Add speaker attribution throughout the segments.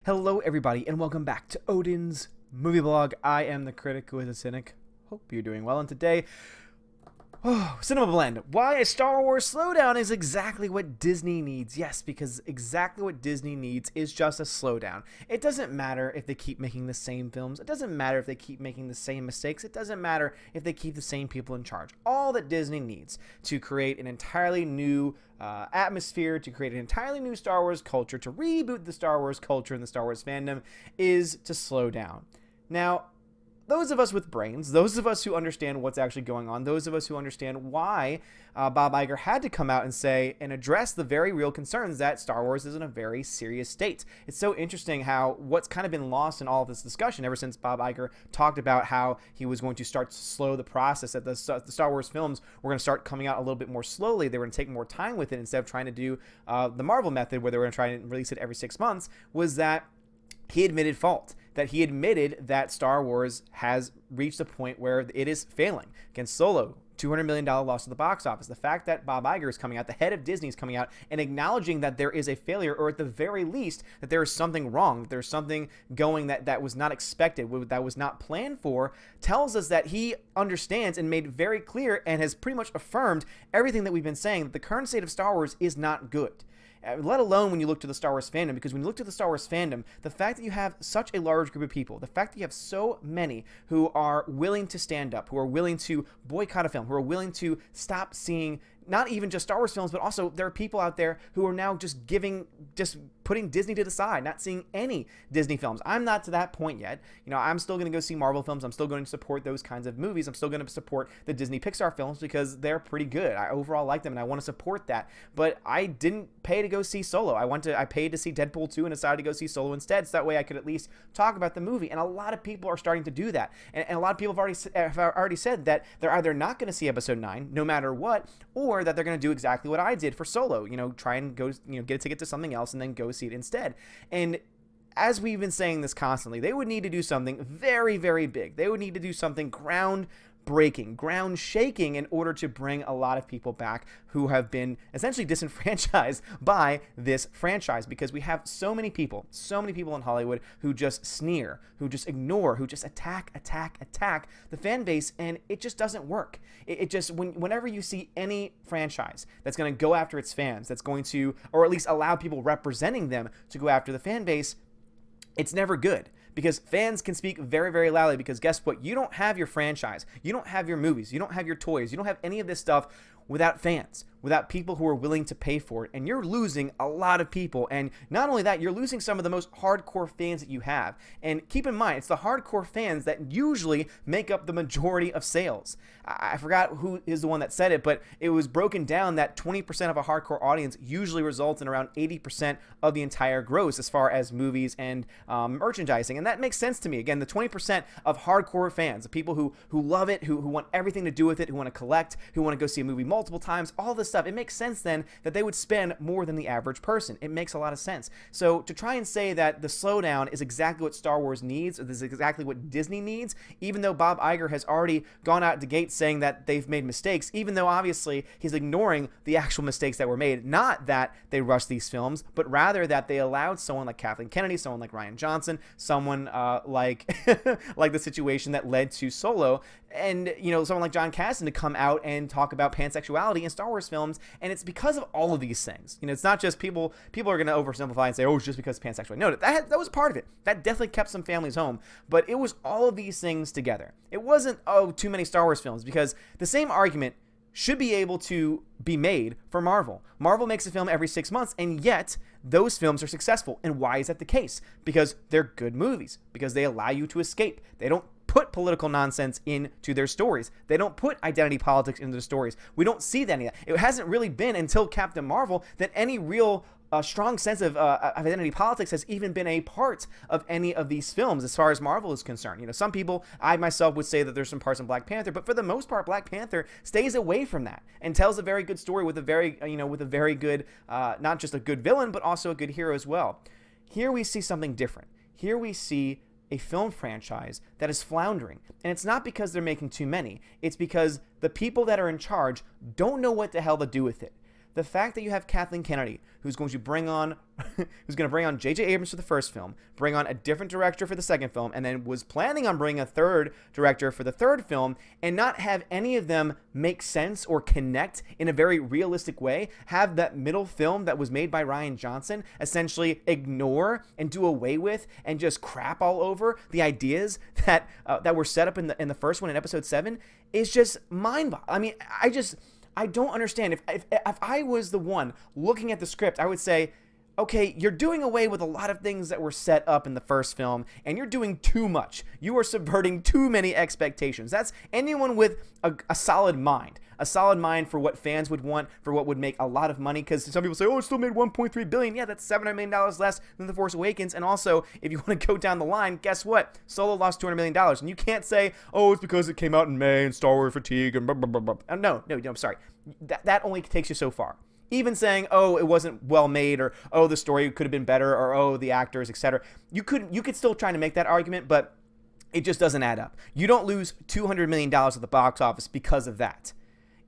Speaker 1: Hello, everybody, and welcome back to Odin's Movie Blog. I am the critic who is a cynic. Hope you're doing well. And today, Cinema Blend. Why a Star Wars slowdown is exactly what Disney needs. Yes, because exactly what Disney needs is just a slowdown. It doesn't matter if they keep making the same films. It doesn't matter if they keep making the same mistakes. It doesn't matter if they keep the same people in charge. All that Disney needs to create an entirely new atmosphere, to create an entirely new Star Wars culture, to reboot the Star Wars culture and the Star Wars fandom, is to slow down. Now, those of us with brains, those of us who understand what's actually going on, those of us who understand why Bob Iger had to come out and say and address the very real concerns that Star Wars is in a very serious state. It's so interesting how what's kind of been lost in all of this discussion ever since Bob Iger talked about how he was going to start to slow the process, that the Star Wars films were going to start coming out a little bit more slowly. They were going to take more time with it instead of trying to do the Marvel method where they were going to try and release it every 6 months, was that he admitted fault, that he admitted that Star Wars has reached a point where it is failing. Against Solo, $200 million loss to the box office. The fact that Bob Iger is coming out, the head of Disney is coming out and acknowledging that there is a failure, or at the very least that there is something wrong, that there's something going that was not expected, that was not planned for, tells us that he understands and made very clear and has pretty much affirmed everything that we've been saying, that the current state of Star Wars is not good. Let alone when you look to the Star Wars fandom, because when you look to the Star Wars fandom, the fact that you have such a large group of people, the fact that you have so many who are willing to stand up, who are willing to boycott a film, who are willing to stop seeing not even just Star Wars films, but also there are people out there who are now just putting Disney to the side, not seeing any Disney films. I'm not to that point yet. I'm still going to go see Marvel films. I'm still going to support those kinds of movies. I'm still going to support the Disney Pixar films because they're pretty good. I overall like them and I want to support that. But I didn't pay to go see Solo. I paid to see Deadpool 2 and decided to go see Solo instead, so that way I could at least talk about the movie. And a lot of people are starting to do that. And a lot of people have already said that they're either not going to see Episode 9, no matter what, or that they're going to do exactly what I did for Solo. Try and go, get a ticket to something else and then go see it instead. And as we've been saying this constantly, they would need to do something very, very big. They would need to do something ground-breaking, ground-shaking in order to bring a lot of people back who have been essentially disenfranchised by this franchise, because we have so many people in Hollywood who just sneer, who just ignore, who just attack the fan base, and it just doesn't work. It just, whenever you see any franchise that's going to go after its fans, that's going to, or at least allow people representing them to go after the fan base, it's never good. Because fans can speak very, very loudly, because guess what? You don't have your franchise. You don't have your movies. You don't have your toys. You don't have any of this stuff without fans, without people who are willing to pay for it. And you're losing a lot of people. And not only that, you're losing some of the most hardcore fans that you have. And keep in mind, it's the hardcore fans that usually make up the majority of sales. I forgot who is the one that said it, but it was broken down that 20% of a hardcore audience usually results in around 80% of the entire gross as far as movies and merchandising. And that makes sense to me. Again, the 20% of hardcore fans, the people who love it, who want everything to do with it, who want to collect, who want to go see a movie multiple times, all this stuff, it makes sense then that they would spend more than the average person. It makes a lot of sense. So to try and say that the slowdown is exactly what Star Wars needs, or this is exactly what Disney needs, even though Bob Iger has already gone out the gate saying that they've made mistakes, even though obviously he's ignoring the actual mistakes that were made. Not that they rushed these films, but rather that they allowed someone like Kathleen Kennedy, someone like Rian Johnson, someone like like the situation that led to Solo, and someone like John Kasdan to come out and talk about pansexuality in Star Wars films. And it's because of all of these things. It's not just people are going to oversimplify and say, oh, it's just because pansexuality. No, that was part of it. That definitely kept some families home, but it was all of these things together. It wasn't, oh, too many Star Wars films, because the same argument should be able to be made for Marvel. Marvel makes a film every 6 months, and yet those films are successful. And why is that the case? Because they're good movies, because they allow you to escape. They don't put political nonsense into their stories. They don't put identity politics into the stories. We don't see any of that. It hasn't really been until Captain Marvel that any real strong sense of identity politics has even been a part of any of these films as far as Marvel is concerned. Some people, I myself would say that there's some parts in Black Panther, but for the most part, Black Panther stays away from that and tells a very good story with a very good, not just a good villain, but also a good hero as well. Here we see something different. Here we see a film franchise that is floundering. And it's not because they're making too many. It's because the people that are in charge don't know what the hell to do with it. the fact that you have Kathleen Kennedy, who's going to bring on J.J. Abrams for the first film, bring on a different director for the second film, and then was planning on bringing a third director for the third film, and not have any of them make sense or connect in a very realistic way, have that middle film that was made by Rian Johnson essentially ignore and do away with and just crap all over the ideas that were set up in the first one in episode 7, is just mind-boggling. I mean, I don't understand. If I was the one looking at the script, I would say, okay, you're doing away with a lot of things that were set up in the first film, and you're doing too much. You are subverting too many expectations. That's anyone with a solid mind for what fans would want, for what would make a lot of money, because some people say, oh, it still made $1.3 billion. Yeah, that's $700 million less than The Force Awakens, and also, if you want to go down the line, guess what? Solo lost $200 million, and you can't say, oh, it's because it came out in May, and Star Wars fatigue, and blah, blah, blah, blah. No, I'm sorry. That only takes you so far. Even saying, oh, it wasn't well made, or oh, the story could have been better, or oh, the actors, etc. You could still try to make that argument, but it just doesn't add up. You don't lose $200 million at the box office because of that.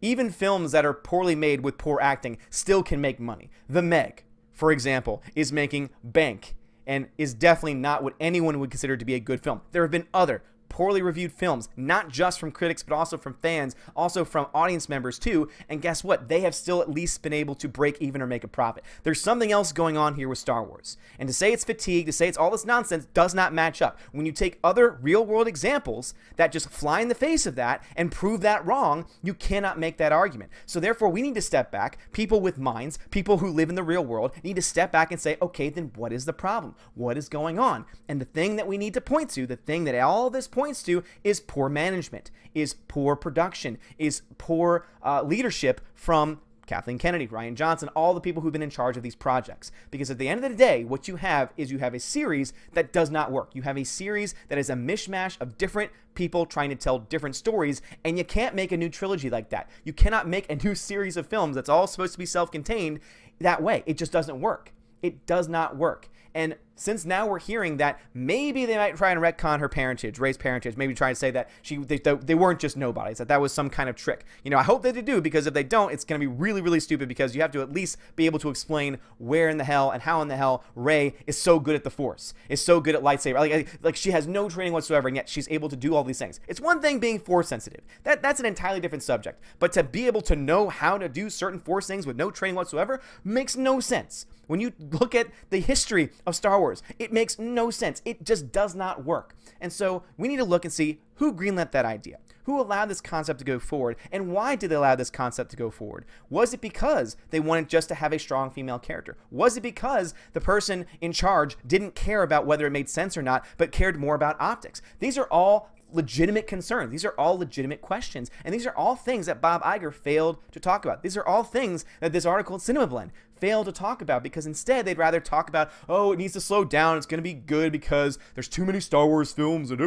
Speaker 1: Even films that are poorly made with poor acting still can make money. The Meg, for example, is making bank and is definitely not what anyone would consider to be a good film. There have been other poorly reviewed films, not just from critics, but also from fans, also from audience members too, and guess what? They have still at least been able to break even or make a profit. There's something else going on here with Star Wars, and to say it's fatigue, to say it's all this nonsense, does not match up. When you take other real-world examples that just fly in the face of that and prove that wrong, you cannot make that argument. So therefore, we need to step back. People with minds, people who live in the real world, need to step back and say, okay, then what is the problem? What is going on? And the thing that we need to point to, the thing that all this points to, is poor management, is poor production, is poor leadership from Kathleen Kennedy, Rian Johnson, all the people who've been in charge of these projects. Because at the end of the day, what you have is a series that does not work. You have a series that is a mishmash of different people trying to tell different stories, and you can't make a new trilogy like that. You cannot make a new series of films that's all supposed to be self-contained that way. It just doesn't work. It does not work. And since now we're hearing that maybe they might try and retcon her parentage, Rey's parentage, maybe try and say that they weren't just nobodies, that was some kind of trick. You know, I hope that they do, because if they don't, it's going to be really, really stupid, because you have to at least be able to explain where in the hell and how in the hell Rey is so good at the Force, is so good at lightsaber. Like she has no training whatsoever, and yet she's able to do all these things. It's one thing being Force sensitive. That's an entirely different subject. But to be able to know how to do certain Force things with no training whatsoever makes no sense. When you look at the history of Star Wars, it makes no sense. It just does not work. And so we need to look and see who greenlit that idea, who allowed this concept to go forward, and why did they allow this concept to go forward? Was it because they wanted just to have a strong female character? Was it because the person in charge didn't care about whether it made sense or not, but cared more about optics? These are all legitimate concerns. These are all legitimate questions. And these are all things that Bob Iger failed to talk about. These are all things that this article at Cinema Blend failed to talk about, because instead they'd rather talk about, oh, it needs to slow down, it's going to be good because there's too many Star Wars films, and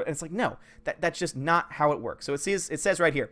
Speaker 1: it's like, no, that's just not how it works. So it says right here,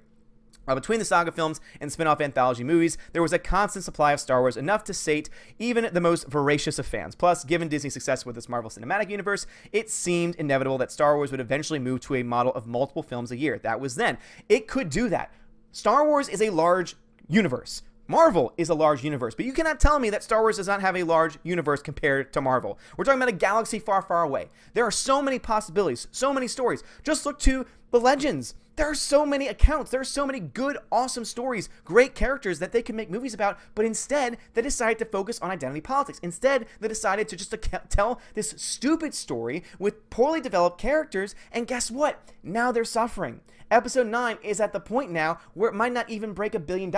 Speaker 1: between the saga films and spin-off anthology movies, there was a constant supply of Star Wars, enough to sate even the most voracious of fans. Plus, given Disney's success with its Marvel Cinematic Universe, it seemed inevitable that Star Wars would eventually move to a model of multiple films a year. That was then. It could do that. Star Wars is a large universe. Marvel is a large universe, but you cannot tell me that Star Wars does not have a large universe compared to Marvel. We're talking about a galaxy far, far away. There are so many possibilities, so many stories. Just look to the Legends. There are so many accounts. There are so many good, awesome stories, great characters that they can make movies about, but instead, they decided to focus on identity politics. Instead, they decided to just tell this stupid story with poorly developed characters, and guess what? Now they're suffering. Episode 9 is at the point now where it might not even break $1 billion.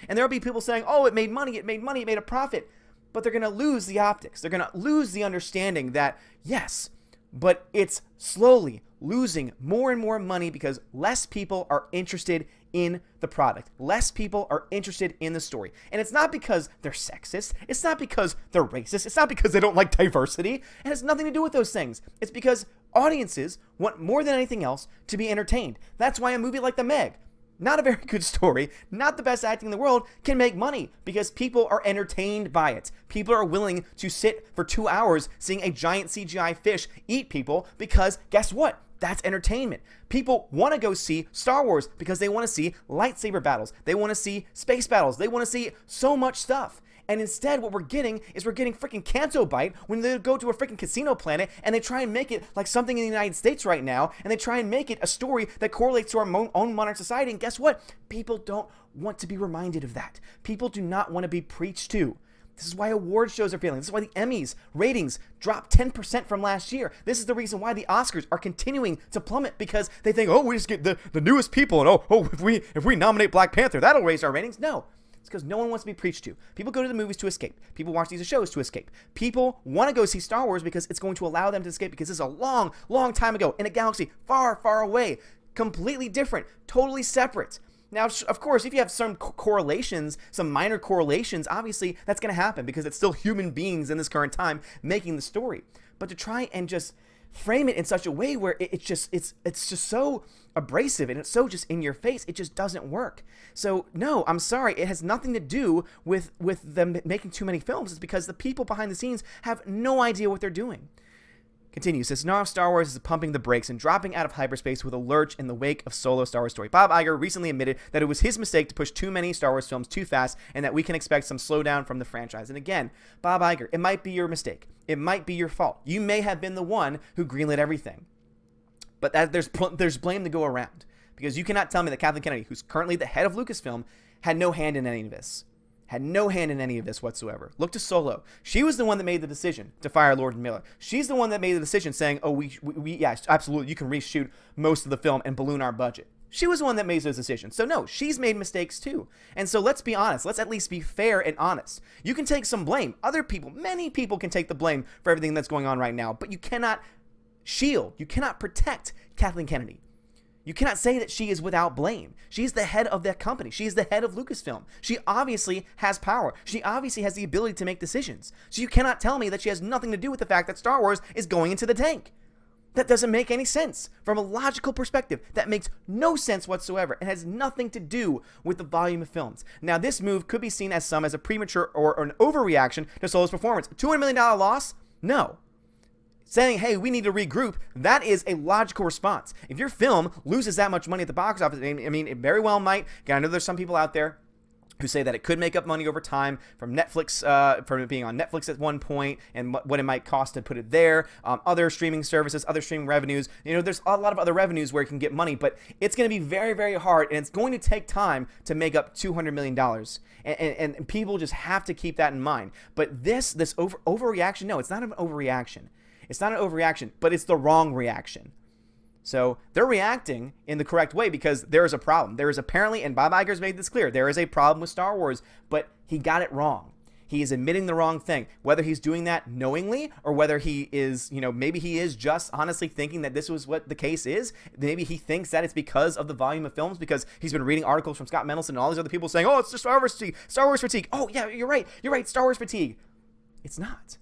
Speaker 1: And there'll be people saying, oh, it made money, it made a profit. But they're going to lose the optics. They're going to lose the understanding that, yes, but it's slowly losing more and more money because less people are interested in the product. Less people are interested in the story. And it's not because they're sexist. It's not because they're racist. It's not because they don't like diversity. It has nothing to do with those things. It's because audiences want more than anything else to be entertained. That's why a movie like The Meg, not a very good story, not the best acting in the world, can make money because people are entertained by it. People are willing to sit for 2 hours seeing a giant CGI fish eat people because guess what? That's entertainment. People want to go see Star Wars because they want to see lightsaber battles. They want to see space battles. They want to see so much stuff. And instead, what we're getting freaking Canto Bite when they go to a freaking casino planet and they try and make it like something in the United States right now, and they try and make it a story that correlates to our own modern society. And guess what? People don't want to be reminded of that. People do not want to be preached to. This is why award shows are failing. This is why the Emmys ratings dropped 10% from last year. This is the reason why the Oscars are continuing to plummet, because they think, oh, we just get the newest people, and if we nominate Black Panther, that'll raise our ratings. No. It's because no one wants to be preached to. People go to the movies to escape. People watch these shows to escape. People want to go see Star Wars because it's going to allow them to escape, because this is a long, long time ago in a galaxy far, far away. Completely different. Totally separate. Now, of course, if you have some correlations, some minor correlations, obviously that's going to happen because it's still human beings in this current time making the story. But to try and just frame it in such a way where it's just so abrasive and it's so just in your face, it just doesn't work. So no, I'm sorry, it has nothing to do with them making too many films. It's because the people behind the scenes have no idea what they're doing. Continues, says, now Star Wars is pumping the brakes and dropping out of hyperspace with a lurch in the wake of Solo Star Wars story. Bob Iger recently admitted that it was his mistake to push too many Star Wars films too fast and that we can expect some slowdown from the franchise. And again, Bob Iger, it might be your mistake. It might be your fault. You may have been the one who greenlit everything. But there's blame to go around, because you cannot tell me that Kathleen Kennedy, who's currently the head of Lucasfilm, had no hand in any of this. Had no hand in any of this whatsoever. Look to Solo. She was the one that made the decision to fire Lord and Miller. She's the one that made the decision saying, oh, we yeah, absolutely, you can reshoot most of the film and balloon our budget. She was the one that made those decisions. So no, she's made mistakes too. And so let's be honest. Let's at least be fair and honest. You can take some blame. Other people, many people can take the blame for everything that's going on right now, but you cannot shield, you cannot protect Kathleen Kennedy. You cannot say that she is without blame. She's the head of that company. She is the head of Lucasfilm. She obviously has power. She obviously has the ability to make decisions. So you cannot tell me that she has nothing to do with the fact that Star Wars is going into the tank. That doesn't make any sense. From a logical perspective, that makes no sense whatsoever. It has nothing to do with the volume of films. Now, this move could be seen as a premature or an overreaction to Solo's performance. $200 million loss? No. Saying, hey, we need to regroup, that is a logical response. If your film loses that much money at the box office, I mean, it very well might. I know there's some people out there who say that it could make up money over time from Netflix, from it being on Netflix at one point, and what it might cost to put it there. Other streaming services, other streaming revenues. There's a lot of other revenues where it can get money, but it's going to be very, very hard, and it's going to take time to make up $200 million. And people just have to keep that in mind. But this overreaction, no, it's not an overreaction. It's not an overreaction, but it's the wrong reaction. So they're reacting in the correct way because there is a problem. There is apparently, and Bob Iger's made this clear, there is a problem with Star Wars, but he got it wrong. He is admitting the wrong thing. Whether he's doing that knowingly or whether he is, maybe he is just honestly thinking that this was what the case is. Maybe he thinks that it's because of the volume of films, because he's been reading articles from Scott Mendelson and all these other people saying, oh, it's just Star Wars fatigue. Star Wars fatigue. Oh, yeah, you're right. Star Wars fatigue. It's not.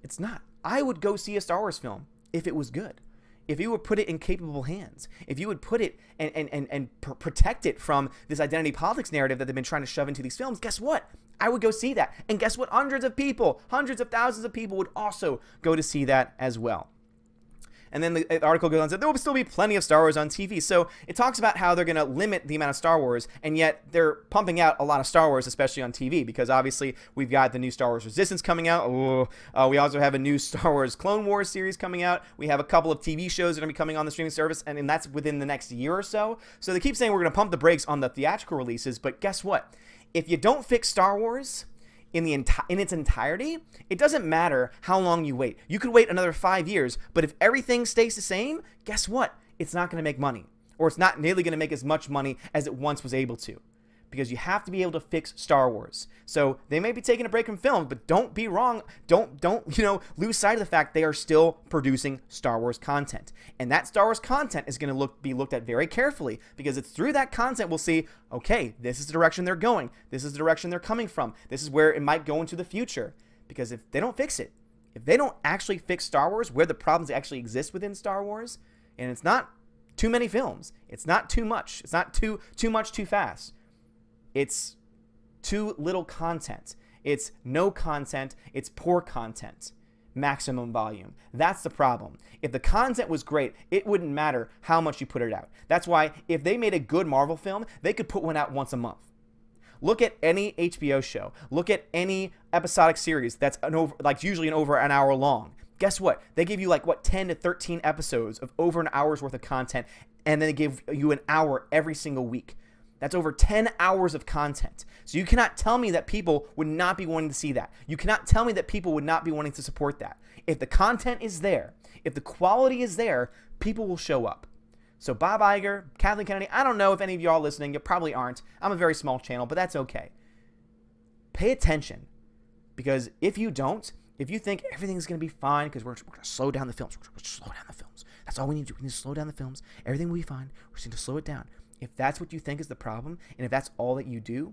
Speaker 1: It's not. I would go see a Star Wars film if it was good. If you would put it in capable hands, if you would put it and protect it from this identity politics narrative that they've been trying to shove into these films, guess what? I would go see that. And guess what? Hundreds of thousands of people would also go to see that as well. And then the article goes on and said there will still be plenty of Star Wars on TV. So it talks about how they're going to limit the amount of Star Wars, and yet they're pumping out a lot of Star Wars, especially on TV, because obviously we've got the new Star Wars Resistance coming out. We also have a new Star Wars Clone Wars series coming out. We have a couple of TV shows that are going to be coming on the streaming service, and that's within the next year or so. So they keep saying we're going to pump the brakes on the theatrical releases, but guess what? If you don't fix Star Wars in its entirety, it doesn't matter how long you wait. You could wait another 5 years, but if everything stays the same, guess what? It's not going to make money, or it's not nearly going to make as much money as it once was able to, because you have to be able to fix Star Wars. So they may be taking a break from film, but don't be wrong. Don't lose sight of the fact they are still producing Star Wars content. And that Star Wars content is going to be looked at very carefully, because it's through that content we'll see, okay, this is the direction they're going. This is the direction they're coming from. This is where it might go into the future. Because if they don't fix it, if they don't actually fix Star Wars where the problems actually exist within Star Wars, and it's not too many films, it's not too much, it's not too much too fast, it's too little content, it's no content, it's poor content. maximum volume. That's the problem. If the content was great, it wouldn't matter how much you put it out. That's why if they made a good Marvel film, they could put one out once a month. Look at any HBO show. Look at any episodic series that's usually over an hour long. Guess what? They give you 10 to 13 episodes of over an hour's worth of content, and then they give you an hour every single week. That's over 10 hours of content. So you cannot tell me that people would not be wanting to see that. You cannot tell me that people would not be wanting to support that. If the content is there, if the quality is there, people will show up. So Bob Iger, Kathleen Kennedy, I don't know if any of y'all listening, you probably aren't. I'm a very small channel, but that's okay. Pay attention. Because if you don't, if you think everything's going to be fine because we're going to slow down the films. We're going to slow down the films. That's all we need to do. We need to slow down the films. Everything will be fine. We're just going to slow it down. If that's what you think is the problem, and if that's all that you do,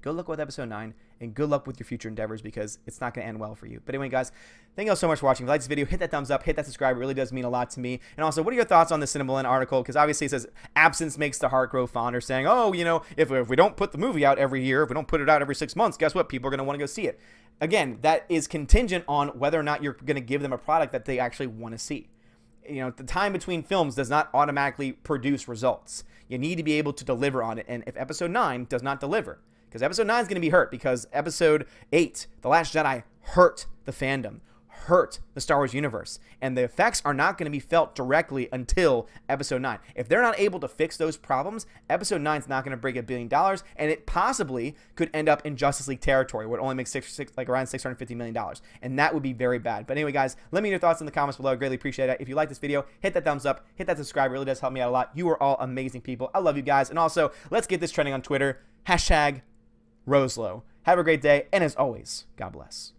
Speaker 1: good luck with episode 9, and good luck with your future endeavors because it's not going to end well for you. But anyway, guys, thank you all so much for watching. If you like this video, hit that thumbs up, hit that subscribe. It really does mean a lot to me. And also, what are your thoughts on the Cineblend article? Because obviously it says, absence makes the heart grow fonder, saying, oh, if we don't put the movie out every year, if we don't put it out every 6 months, guess what? People are going to want to go see it. Again, that is contingent on whether or not you're going to give them a product that they actually want to see. The time between films does not automatically produce results. You need to be able to deliver on it. And if episode 9 does not deliver, because episode 9 is going to be hurt, because episode 8, The Last Jedi, hurt the fandom, hurt the Star Wars universe. And the effects are not going to be felt directly until episode 9. If they're not able to fix those problems, episode 9 is not going to break $1 billion, and it possibly could end up in Justice League territory, where it only makes around $650 million. And that would be very bad. But anyway, guys, let me know your thoughts in the comments below. I greatly appreciate it. If you like this video, hit that thumbs up, hit that subscribe. It really does help me out a lot. You are all amazing people. I love you guys. And also, let's get this trending on Twitter. #Roslow. Have a great day, and as always, God bless.